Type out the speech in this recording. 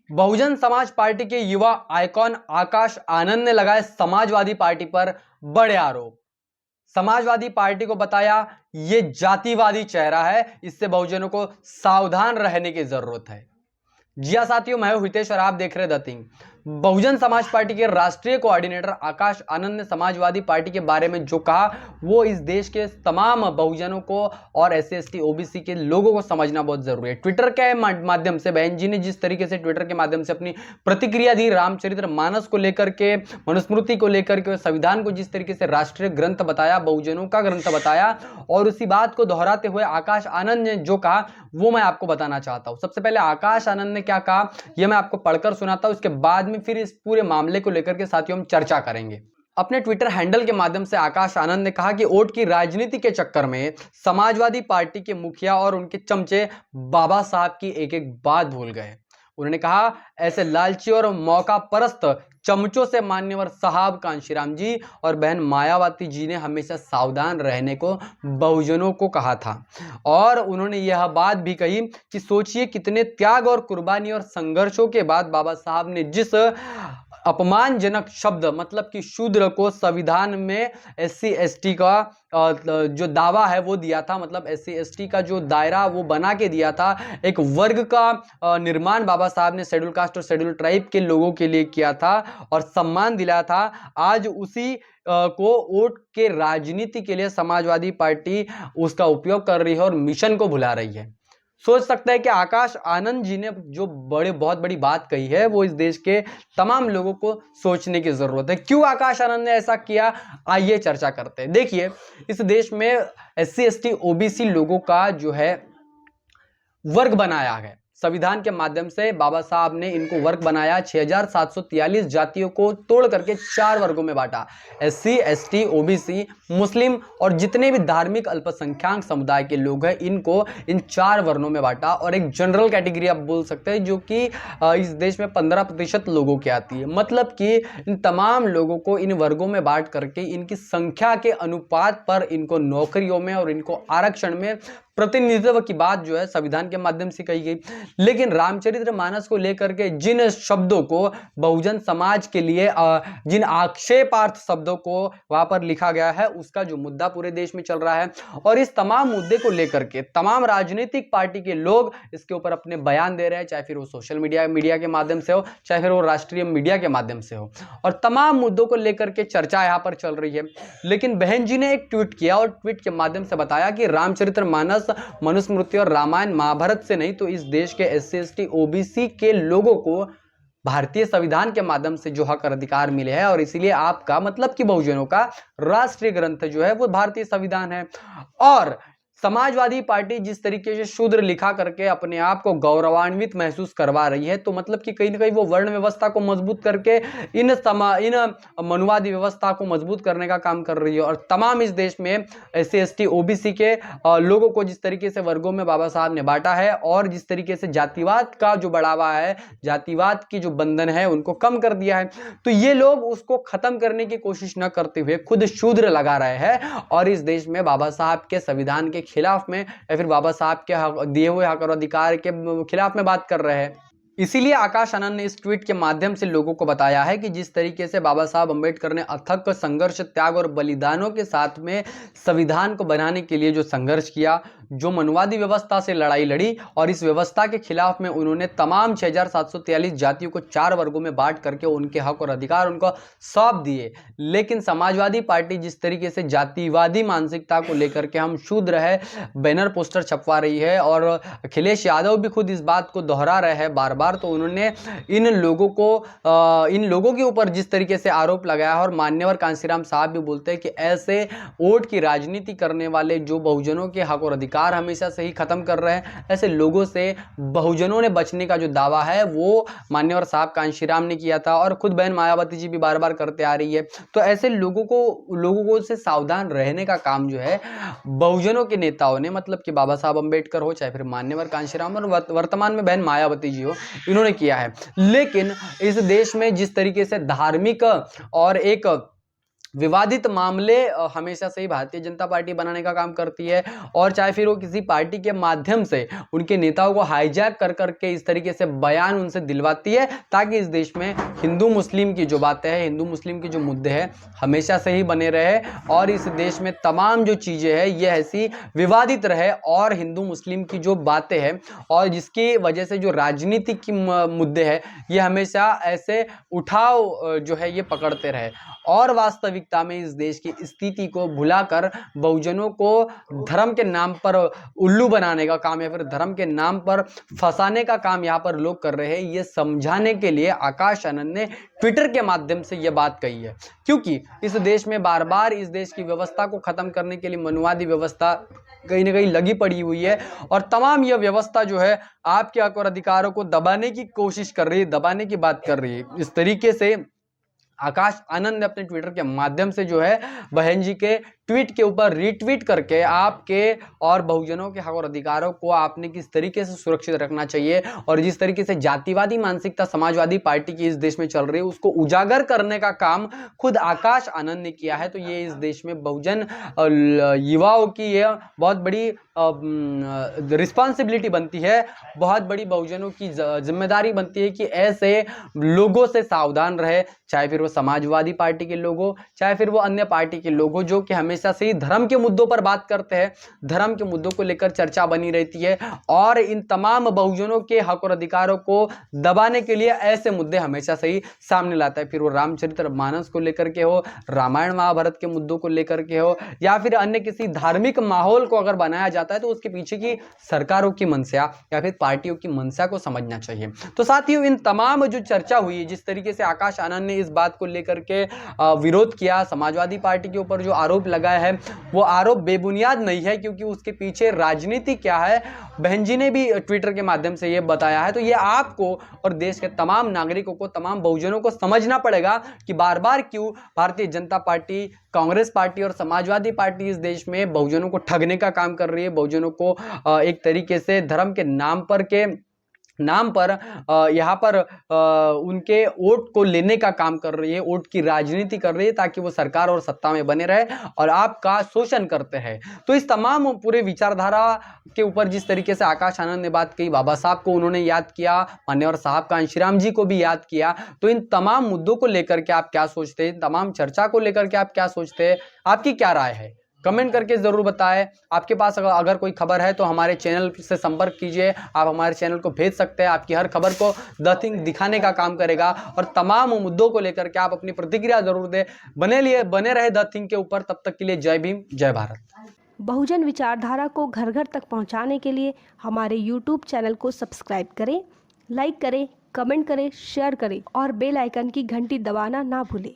Bahujan Samaj party के युवा icon Akash Anand ने लगाए समाजवादी पार्टी पर बड़े आरोप। समाजवादी पार्टी को बताया ये जातिवादी चेहरा है, इससे बहुजनों को सावधान रहने की जरूरत है। जी हां साथियों, मैं हूं हितेश और आप देख रहे the thing. Bahujan Samaj party के राष्ट्रीय कोऑर्डिनेटर आकाश आनंद ने समाजवादी पार्टी के बारे में जो कहा वो इस देश के तमाम बहुजनों को और एससी एसटी ओबीसी के लोगों को समझना बहुत जरूरी है। ट्विटर के माध्यम से बहन जी ने जिस तरीके से ट्विटर के माध्यम से अपनी प्रतिक्रिया दी, रामचरितमानस को लेकर के, मनुस्मृति को लेकर के, संविधान को जिस तरीके से राष्ट्रीय ग्रंथ बताया, बहुजनों का ग्रंथ बताया, और उसी बात को दोहराते हुए आकाश आनंद ने जो कहा वो मैं आपको बताना चाहता हूं। सबसे पहले आकाश आनंद ने क्या कहा यह मैं आपको पढ़कर सुनाता हूं, उसके बाद में फिर इस पूरे मामले को लेकर के साथियों हम चर्चा करेंगे। अपने ट्विटर हैंडल के माध्यम से आकाश आनंद ने कहा कि वोट की राजनीति के चक्कर में समाजवादी पार्टी के मुखिया और उनके चमचे बाबा साहब की एक एक बात भूल गए। उन्होंने कहा ऐसे लालची और मौका परस्त चमचों से मान्यवर साहब कांशीराम जी और बहन मायावती जी ने हमेशा सावधान रहने को बहुजनों को कहा था। और उन्होंने यह बात भी कही कि सोचिए कितने त्याग और कुर्बानी और संघर्षों के बाद बाबा साहब ने जिस अपमानजनक शब्द मतलब कि शूद्र को संविधान में एससी एसटी का जो दावा है वो दिया था, मतलब एससी एसटी का जो दायरा वो बना के दिया था, एक वर्ग का निर्माण बाबा साहब ने शेड्यूल कास्ट और शेड्यूल ट्राइब के लोगों के लिए किया था और सम्मान दिलाया था। आज उसी को वोट के राजनीति के लिए समाजवादी पार्टी उसका उपयोग कर रही है और मिशन को भुला रही है। सोच सकते हैं कि आकाश आनंद जी ने जो बहुत बड़ी बात कही है वो इस देश के तमाम लोगों को सोचने की जरूरत है। क्यों आकाश आनंद ने ऐसा किया, आइए चर्चा करते हैं। देखिए, इस देश में एससी एसटी ओबीसी लोगों का जो है वर्ग बनाया है संविधान के माध्यम से। बाबा साहब ने इनको वर्ग बनाया, 6743 जातियों को तोड़ करके 4 वर्गों में बांटा, एससी एसटी ओबीसी मुस्लिम और जितने भी धार्मिक अल्पसंख्यक समुदाय के लोग हैं इनको इन 4 वर्णों में बांटा। और एक जनरल कैटेगरी आप बोल सकते हैं जो कि इस देश में 15% लोगों की आती है। मतलब कि इन तमाम लोगों को इन वर्गों में बांट करके इनकी संख्या के अनुपात पर इनको नौकरियों में और इनको आरक्षण में प्रतिनिधित्व की बात जो है संविधान के माध्यम से कही गई। लेकिन रामचरितमानस को लेकर के जिन शब्दों को बहुजन समाज के लिए जिन आक्षेपार्थ शब्दों को वहां पर लिखा गया है उसका जो मुद्दा पूरे देश में चल रहा है, और इस तमाम मुद्दे को लेकर के तमाम राजनीतिक पार्टी के लोग इसके ऊपर अपने बयान दे रहे हैं, चाहे फिर वो सोशल मीडिया के माध्यम से हो, चाहे फिर वो राष्ट्रीय मीडिया के माध्यम से हो, और तमाम मुद्दों को लेकर के चर्चा यहां पर चल रही है। लेकिन बहन जी ने एक ट्वीट किया और ट्वीट के माध्यम से बताया कि रामचरितमानस, मनुस्मृति और रामायण महाभारत से नहीं तो इस देश के एससी एसटी ओबीसी के लोगों को भारतीय संविधान के माध्यम से जो हक और अधिकार मिले हैं, और इसीलिए आपका मतलब कि बहुजनों का राष्ट्रीय ग्रंथ जो है वो भारतीय संविधान है। और समाजवादी पार्टी जिस तरीके से शूद्र लिखा करके अपने आप को गौरवान्वित महसूस करवा रही है, तो मतलब कि कहीं ना कहीं वो वर्ण व्यवस्था को मजबूत करके इन मनुवादी व्यवस्था को मजबूत करने का काम कर रही है। और तमाम इस देश में एससी एसटी ओबीसी के लोगों को जिस तरीके से वर्गों में बाबा साहब ने बांटा है और जिस तरीके से जातिवाद का जो बढ़ावा है, जातिवाद की जो बंधन है उनको कम कर दिया है, तो ये लोग उसको खत्म करने की कोशिश न करते हुए खुद शूद्र लगा रहे हैं और इस देश में बाबा साहब के संविधान के खिलाफ में या फिर बाबा साहब के दिए हुए हक और अधिकार के खिलाफ में बात कर रहे हैं। इसीलिए आकाश आनंद ने इस ट्वीट के माध्यम से लोगों को बताया है कि जिस तरीके से बाबा साहब अंबेडकर ने अथक संघर्ष, त्याग और बलिदानों के साथ में संविधान को बनाने के लिए जो संघर्ष किया, जो मनुवादी व्यवस्था से लड़ाई लड़ी और इस व्यवस्था के खिलाफ में उन्होंने तमाम 6743 जातियों को 4 वर्गों में बांट करके उनके हक और अधिकार उनको सौंप दिए। लेकिन समाजवादी पार्टी जिस तरीके से जातिवादी मानसिकता को लेकर के हम शूद्र है बैनर पोस्टर छपवा रही है, और अखिलेश यादव भी खुद इस बात को दोहरा रहे हैं बार बार, तो उन्होंने इन लोगों के ऊपर जिस तरीके से आरोप लगाया है, और मान्यवर कांशीराम साहब भी बोलते हैं कि ऐसे वोट की राजनीति करने वाले जो बहुजनों के हक और अधिकार हमेशा से ही खत्म कर रहे हैं, ऐसे लोगों से बहुजनों ने बचने का जो दावा है वो मान्यवर साहब कांशीराम ने किया था और खुद बहन मायावती जी भी बार बार करते आ रही है। तो ऐसे लोगों को से सावधान रहने का काम जो है बहुजनों के नेताओं ने, मतलब कि बाबा साहब अंबेडकर हो, चाहे फिर मान्यवर कांशीराम और वर्तमान में बहन मायावती जी हो, इन्होंने किया है। लेकिन इस देश में जिस तरीके से धार्मिक और एक विवादित मामले हमेशा से ही भारतीय जनता पार्टी बनाने का काम करती है, और चाहे फिर वो किसी पार्टी के माध्यम से उनके नेताओं को हाईजैक कर करके इस तरीके से बयान उनसे दिलवाती है, ताकि इस देश में हिंदू मुस्लिम की जो बातें हैं, हिंदू मुस्लिम की जो मुद्दे हैं, हमेशा से ही बने रहे, और इस देश में तमाम जो चीज़ें हैं ये ऐसी विवादित रहे, और हिंदू मुस्लिम की जो बातें हैं और जिसकी वजह से जो राजनीति की मुद्दे हैं ये हमेशा ऐसे उठाव जो है ये पकड़ते रहे, और वास्तविकता में इस देश की स्थिति को भुलाकर बहुजनों को धर्म के नाम पर उल्लू बनाने का काम या फिर धर्म के नाम पर फंसाने का काम यहाँ पर लोग कर रहे हैं। ये समझाने के लिए आकाश आनंद ने ट्विटर के माध्यम से ये बात कही है, क्योंकि इस देश में बार बार इस देश की व्यवस्था को खत्म करने के लिए मनुवादी व्यवस्था कहीं ना कहीं लगी पड़ी हुई है, और तमाम यह व्यवस्था जो है आपके हक और अधिकारों को दबाने की कोशिश कर रही है, दबाने की बात कर रही है। इस तरीके से आकाश आनंद ने अपने ट्विटर के माध्यम से जो है बहन जी के ट्वीट के ऊपर रीट्वीट करके आपके और बहुजनों के हक और अधिकारों को आपने किस तरीके से सुरक्षित रखना चाहिए, और जिस तरीके से जातिवादी मानसिकता समाजवादी पार्टी की इस देश में चल रही है उसको उजागर करने का काम खुद आकाश आनंद ने किया है। तो ये इस देश में बहुजन युवाओं की ये बहुत बड़ी रिस्पॉन्सिबिलिटी बनती है, बहुत बड़ी बहुजनों की जिम्मेदारी बनती है कि ऐसे लोगों से सावधान रहे, चाहे फिर वो समाजवादी पार्टी के लोग हो, चाहे फिर वो अन्य पार्टी के लोग हो, जो कि हमेशा से ही धर्म के मुद्दों पर बात करते हैं, धर्म के मुद्दों को लेकर चर्चा बनी रहती है, और इन तमाम बहुजनों के हक और अधिकारों को दबाने के लिए ऐसे मुद्दे हमेशा से ही सामने लाता है। फिर वो रामचरितमानस को लेकर के हो, रामायण महाभारत के मुद्दों को लेकर के हो, या फिर अन्य किसी धार्मिक माहौल को अगर बनाया जाता है तो उसके पीछे की सरकारों की मंशा या फिर पार्टियों की मंशा को समझना चाहिए। तो साथियों, इन तमाम जो चर्चा हुई, जिस तरीके से आकाश आनंद ने इस बात को लेकर के विरोध किया, समाजवादी पार्टी के ऊपर जो आरोप लगाया है वो आरोप बेबुनियाद नहीं है, क्योंकि उसके पीछे राजनीति क्या है बहन जी ने भी ट्विटर के माध्यम से ये बताया है। तो ये आपको और देश के तमाम नागरिकों को, तमाम बहुजनों को समझना पड़ेगा कि बार बार क्यों भारतीय जनता पार्टी, कांग्रेस पार्टी और समाजवादी पार्टी इस देश में बहुजनों को ठगने का काम कर रही है, बहुजनों को एक तरीके से धर्म के नाम पर यहाँ पर उनके वोट को लेने का काम कर रही है, वोट की राजनीति कर रही है, ताकि वो सरकार और सत्ता में बने रहे और आपका शोषण करते हैं। तो इस तमाम पूरे विचारधारा के ऊपर जिस तरीके से आकाश आनंद ने बात कही, बाबा साहब को उन्होंने याद किया, मान्यवर साहब कांशीराम जी को भी याद किया, तो इन तमाम मुद्दों को लेकर के आप क्या सोचते हैं, तमाम चर्चा को लेकर के आप क्या सोचते हैं, आपकी क्या राय है, कमेंट करके ज़रूर बताएं। आपके पास अगर कोई खबर है तो हमारे चैनल से संपर्क कीजिए, आप हमारे चैनल को भेज सकते हैं, आपकी हर खबर को द थिंग दिखाने का काम करेगा, और तमाम मुद्दों को लेकर के आप अपनी प्रतिक्रिया जरूर दें। बने रहे द थिंग के ऊपर। तब तक के लिए जय भीम, जय भारत। बहुजन विचारधारा को घर घर तक पहुंचाने के लिए हमारे YouTube चैनल को सब्सक्राइब करें, लाइक करें, कमेंट करें, शेयर करें और बेल आइकन की घंटी दबाना ना भूलें।